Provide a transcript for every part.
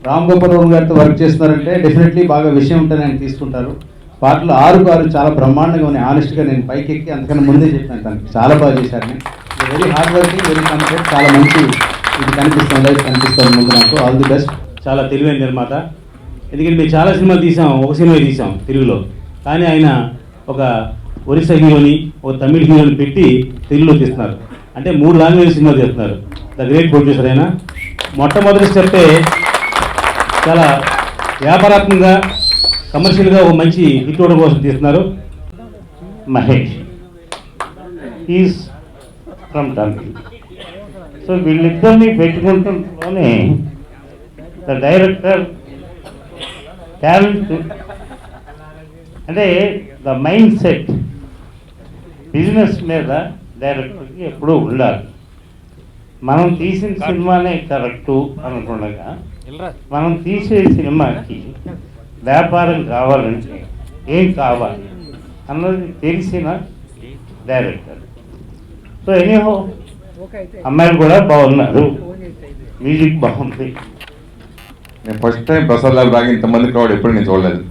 రామ్ గోపాల్ వర్మ గారితో వర్క్ చేస్తున్నారంటే డెఫినెట్లీ బాగా విషయం ఉంటుందని ఆయన తీసుకుంటారు. పాటలు 6 చాలా బ్రహ్మాండంగా ఉన్నాయి. ఆనెస్ట్గా నేను పైకి ఎక్కి అంతకన్నా ముందే చెప్పాను తనకి చాలా బాగా చేశారని. Very hard working, very committed, చాలా మంచి ఇది కనిపిస్తుంది, లైఫ్ కనిపిస్తుంది ముందు నాకు. All the best. చాలా తెలివైన నిర్మాత. ఎందుకంటే మేము చాలా సినిమాలు తీసాం, ఒక సినిమా తీసాం తెలుగులో, కానీ ఆయన ఒక ఒరిస్సా హీరోని, ఒక తమిళ హీరోని పెట్టి తెలుగులో తీస్తున్నారు. అంటే 3 లాంగ్వేజ్ సినిమా చేస్తున్నారు. ద గ్రేట్ ప్రొడ్యూసర్ అయినా మొట్టమొదటి స్టెప్పే చాలా వ్యాపారాత్మకంగా కమర్షియల్గా ఒక మంచి హిట్ అవడం కోసం తీస్తున్నారు. Mahesh is from Turkey. So వీళ్ళిద్దరిని పెట్టుకుంటుంటేనే ద డైరెక్టర్ టాలెంట్ అంటే ద మైండ్ సెట్ బిజినెస్ మీద డైరెక్టర్కి ఎప్పుడూ ఉండాలి. మనం తీసిన సినిమానే కరెక్టు అనుకుండగా మనం తీసే సినిమాకి వ్యాపారం కావాలంటే ఏం కావాలి అన్నది తెలిసిన డైరెక్టర్. సో ఎనీహో అమ్మాయిలు కూడా బాగున్నారు, మ్యూజిక్ బాగుంది. నేను ఫస్ట్ టైం ప్రసాద్ లాల్ రాగా ఇంతమంది క్రౌడ్ ఎప్పుడు నేను చూడలేదు.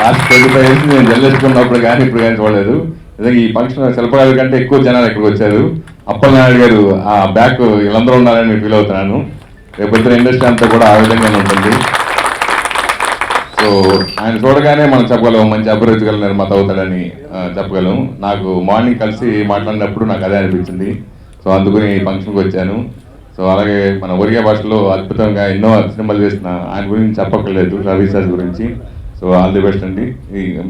లాస్ట్ 25 years నేను జల్లేసుకున్నప్పుడు కానీ ఇప్పుడు కానీ చూడలేదు. నిజంగా ఈ ఫంక్షన్ శిల్పరాజు కంటే ఎక్కువ జనాలు ఇక్కడికి వచ్చారు. అప్పలనాయుడు గారు ఆ బ్యాక్ వీళ్ళందరూ ఉన్నారని నేను ఫీల్ అవుతున్నాను. రేపు ఇండస్ట్రీ అంతా కూడా ఆ విధంగానే ఉంటుంది. సో ఆయన చూడగానే మనం చెప్పగలం మంచి అభివృద్ధి గల నిర్మాత అవుతాడని చెప్పగలం. నాకు మార్నింగ్ కలిసి మాట్లాడినప్పుడు నాకు అదే అనిపించింది. సో అందుకని ఈ ఫంక్షన్కి వచ్చాను. సో అలాగే మన ఒరియా భాషలో అద్భుతంగా ఎన్నో సినిమాలు చేసిన ఆయన గురించి చెప్పక్కర్లేదు, రవిశాస్ గురించి. సో ఆల్ ది బెస్ట్ అండి.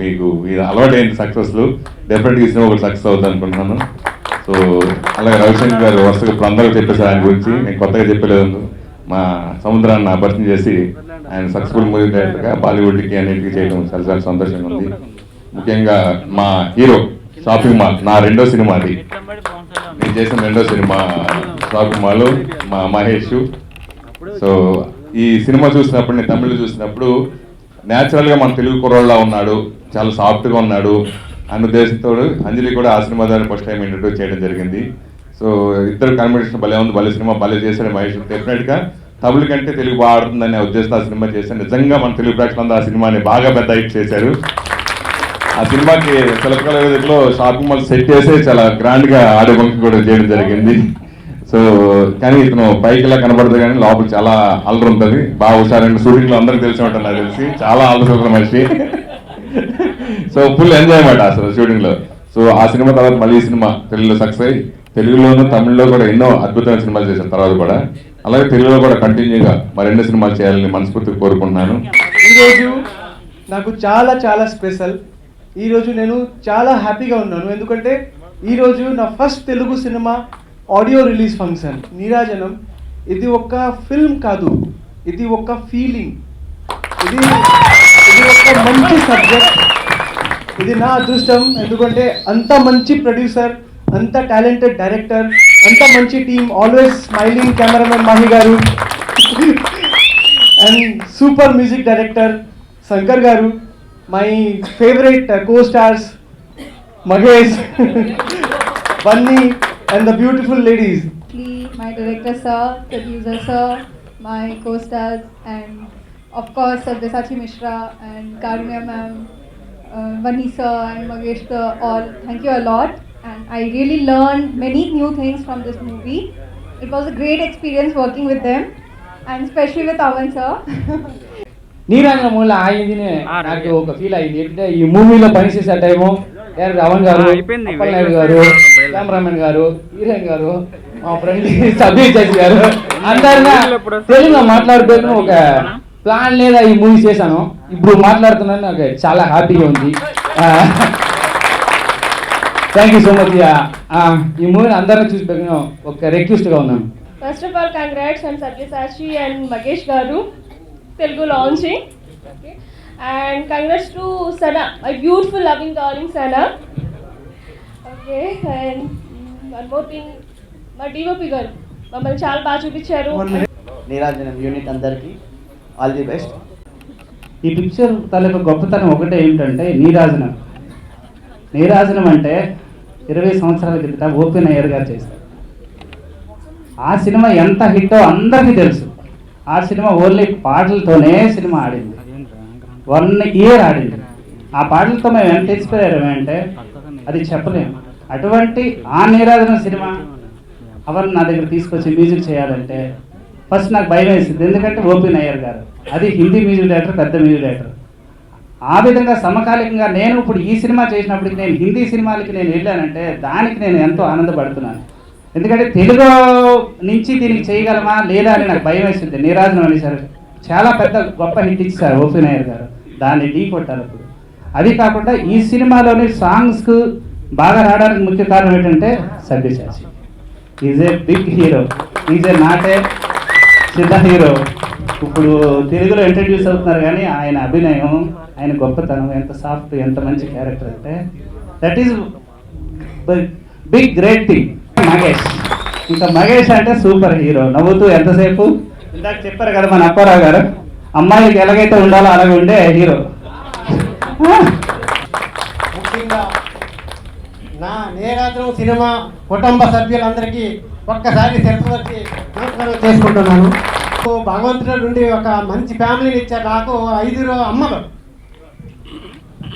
మీకు అలవాటైన సక్సెస్లు డెఫినెట్గా ఈ సినిమా ఒకటి సక్సెస్ అవుతుంది అనుకుంటున్నాను. సో అలాగే రవిశంకర్ గారు వరుసగా ఇప్పుడు అందరూ చెప్పేశారు ఆయన గురించి, నేను కొత్తగా చెప్పలేదు. మా సముద్రాన్ని పరిచయం చేసి ఆయన సక్సెస్ఫుల్ మూవీ డైరెక్టర్గా బాలీవుడ్కి అన్నింటికి చేయడం చాలా చాలా సంతోషంగా ఉంది. ముఖ్యంగా మా హీరో షాపింగ్ మాల్, నా 2వ సినిమా అది, నేను చేసిన 2వ సినిమా షాపింగ్ మాల్ మా మహేష్. సో ఈ సినిమా చూసినప్పుడు, నేను తమిళ చూసినప్పుడు న్యాచురల్గా మన తెలుగు కుర్రోళ్ళ ఉన్నాడు, చాలా సాఫ్ట్గా ఉన్నాడు అన్న ఉద్దేశంతో అంజలి కూడా ఆ సినిమా ద్వారా ఫస్ట్ టైం ఇంట్రడ్యూస్ చేయడం జరిగింది. సో ఇద్దరు కాంబినేషన్ భలే ఉంది, భలే సినిమా భలే చేశాడు మహేష్. డెఫినెట్గా తమిళ కంటే తెలుగు బాగా ఆడుతుందనే ఉద్దేశంతో ఆ సినిమా చేశాను. నిజంగా మన తెలుగు ప్రేక్షకులందరూ ఆ సినిమాని బాగా పెద్ద హిట్ చేశారు. ఆ సినిమాకి శిల్పకళ వేదికలో షాపింగ్ మాల్ సెట్ చేసి చాలా గ్రాండ్గా ఆడే ఫంక్షన్ కూడా చేయడం జరిగింది. సో కానీ ఇతను పైకి ఇలా కనబడదు కానీ లోపల చాలా అల్లరి ఉంటుంది, బాగా హుషారండి. షూటింగ్లో అందరికీ తెలిసి ఉంటుంది నాకు తెలిసి, చాలా అల్లరి మనిషి. సో ఫుల్ ఎంజాయ్ అన్నమాట అసలు షూటింగ్లో. సో ఆ సినిమా తర్వాత మళ్ళీ ఈ సినిమా తెలుగులో సక్సెస్ అయ్యి తెలుగులోను తమిళ్లో కూడా ఎన్నో అద్భుతమైన సినిమాలు చేసిన తర్వాత కూడా అలాగే తెలుగులో కూడా కంటిన్యూగా మరెన్నో సినిమాలు చేయాలని మనస్ఫూర్తిగా కోరుకుంటున్నాను. ఈరోజు నాకు చాలా చాలా స్పెషల్. ఈరోజు నేను చాలా హ్యాపీగా ఉన్నాను, ఎందుకంటే ఈరోజు నా first Telugu cinema audio release function నీరాజనం. ఇది ఒక ఫిల్మ్ కాదు, ఇది ఒక ఫీలింగ్, ఇది ఒక మంచి సబ్జెక్ట్. ఇది నా అదృష్టం, ఎందుకంటే అంత మంచి ప్రొడ్యూసర్, అంత టాలెంటెడ్ డైరెక్టర్, అంత మంచి team, always smiling cameraman Mahi garu and super music director Shankar garu, my favourite co-stars Mahesh, Bunny and the beautiful ladies. My director sir, producer sir, my co-stars, and of course Sabyasachi Mishra and Karunya ma'am, Bunny sir and Mahesh sir, all thank you a lot. And I really learned many new things from this movie. It was a great experience working with them, and especially with Avan sir. నీరాజన మూల ఆగింది నాకు ఒక feel అయింది. ఏంటంటే ఈ మూవీలో పనిచేసే time అవన్ గారు, అప్పలనాయుడు గారు, కెమెరామెన్ గారు, హీరోయిన్ గారు, మా ఫ్రెండ్ సబీర్ గారు అందరిగా తెలుగులో మాట్లాడుతూ ఒక ప్లాన్ లేదా ఈ మూవీ చేశాను. ఇప్పుడు మాట్లాడుతున్నాను, నాకు చాలా హ్యాపీగా ఉంది. Thank you so much. ఈ మూవీని అందరినీ చూసి ఒక రిక్వెస్ట్గా ఉన్నాను. First of all congrats and Sabyasachi and Mahesh గారు Telugu launching. Okay. And congrats to Sana, my beautiful loving darling Sana. Okay. And one more thing, my DOP garu మమ్మల్ని చాలా బాగా చూపించారు. నీరాజనం యూనిట్ అందరికీ ఆల్ ది బెస్ట్. ఈ పిక్చర్ తాలూకా గొప్పతనం ఒకటే ఏమిటంటే నీరాజనం. నీరాజనం అంటే 20 సంవత్సరాల కిందట ఓపెన్ అయ్యర్ గారు చేశారు. ఆ సినిమా ఎంత హిట్టో అందరికీ తెలుసు. ఆ సినిమా ఓన్లీ పాటలతోనే సినిమా ఆడింది, 1 year ఆడింది. ఆ పాటలతో మేము ఎంత ఇన్స్పైర్ అయ్యామంటే అది చెప్పలేము. అటువంటి ఆ నీరాజనం సినిమా అవన్నీ నా దగ్గర తీసుకొచ్చి మ్యూజిక్ చేయాలంటే ఫస్ట్ నాకు భయం వేసింది, ఎందుకంటే ఓపీ నయ్యర్ గారు, అది హిందీ మ్యూజిక్ డైరెక్టర్, పెద్ద మ్యూజిక్ డైరెక్టర్. ఆ విధంగా సమకాలికంగా నేను ఇప్పుడు ఈ సినిమా చేసినప్పటికి నేను హిందీ సినిమాలకి నేను వెళ్ళానంటే దానికి నేను ఎంతో ఆనందపడుతున్నాను. ఎందుకంటే తెలుగు నుంచి దీనికి చేయగలమా లేదా అని నాకు భయం వేసింది. నీరాజనం అనేసారు చాలా పెద్ద గొప్ప హిట్ ఇచ్చారు ఓపీ నాయర్ గారు, దాన్ని ఢీ కొట్టారు అప్పుడు. అది కాకుండా ఈ సినిమాలోని సాంగ్స్కు బాగా రావడానికి ముఖ్య కారణం ఏంటంటే Savyasachi. Is a big hero, is a not a సిద్ధ హీరో. ఇప్పుడు తెలుగులో ఇంట్రడ్యూస్ అవుతున్నారు కానీ ఆయన అభినయం, ఆయన గొప్పతనం, ఎంత సాఫ్ట్, ఎంత మంచి క్యారెక్టర్ అంటే that is big great thing. Magesh, ఇంకా మగేష్ అంటే సూపర్ హీరో, నవ్వుతూ ఎంతసేపు. ఇందాక చెప్పారు కదా మన అప్పారావు గారు, అమ్మాయికి ఎలాగైతే ఉండాలో అలాగే ఉండే హీరో. ముఖ్యంగా నా నీరాజనం సినిమా కుటుంబ సభ్యులందరికీ ఒక్కసారి శిరస్సు నమస్కారం చేసుకుంటున్నాను. భగవంతుడి నుండి ఒక మంచి ఫ్యామిలీని ఇచ్చారు నాకు. 5 అమ్మలు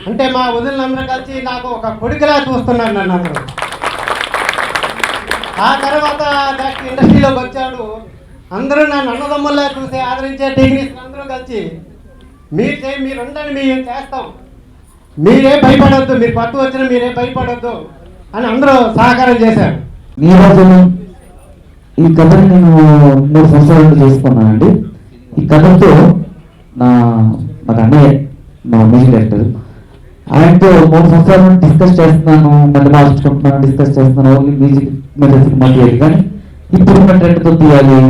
అంటే మా వదిలినందరూ కలిసి నాకు ఒక కొడుకులా చూస్తున్నారు నన్ను అందరూ. ఆ తర్వాత నెక్స్ట్ ఇండస్ట్రీలోకి వచ్చాడు, అందరూ నన్ను అన్నదమ్ముల్లా చూసి ఆదరించే టెక్నీషియన్ అందరూ కలిసి మీరు ఉండండి, మేము చేస్తాం, మీరే భయపడొద్దు, మీరు పట్టు వచ్చినా మీరే భయపడొద్దు అని అందరూ సహకారం చేశారు. నీరాజనం ఈ కథని నేను 3 సంవత్సరాల నుండి చేసుకున్నానండి. ఈ కథతో నాకు అన్నయ్య మా మ్యూజిక్ డైరెక్టర్, ఆయనతో 3 సంవత్సరాల నుండి డిస్కస్ చేస్తున్నాను, మళ్ళీ మార్చుకుంటున్నాను, డిస్కస్ చేస్తున్నాను, ఓన్లీ మ్యూజిక్ మీద సినిమా తీయాలి కానీ ఇప్పుడున్న ట్రెండ్తో తీయాలి,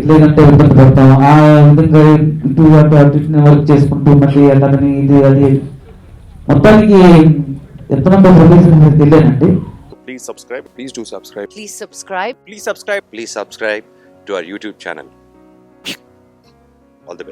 లేదంటే ఇబ్బంది పడతాం. ఆ విధంగా ఇటు వర్క్ చేసుకుంటూ మళ్ళీ కథని ఇది అది మొత్తానికి ఎంతమంది producer తెలియనండి. Please subscribe. Please do subscribe. Please subscribe. Please subscribe. Please subscribe to our YouTube channel. All the best.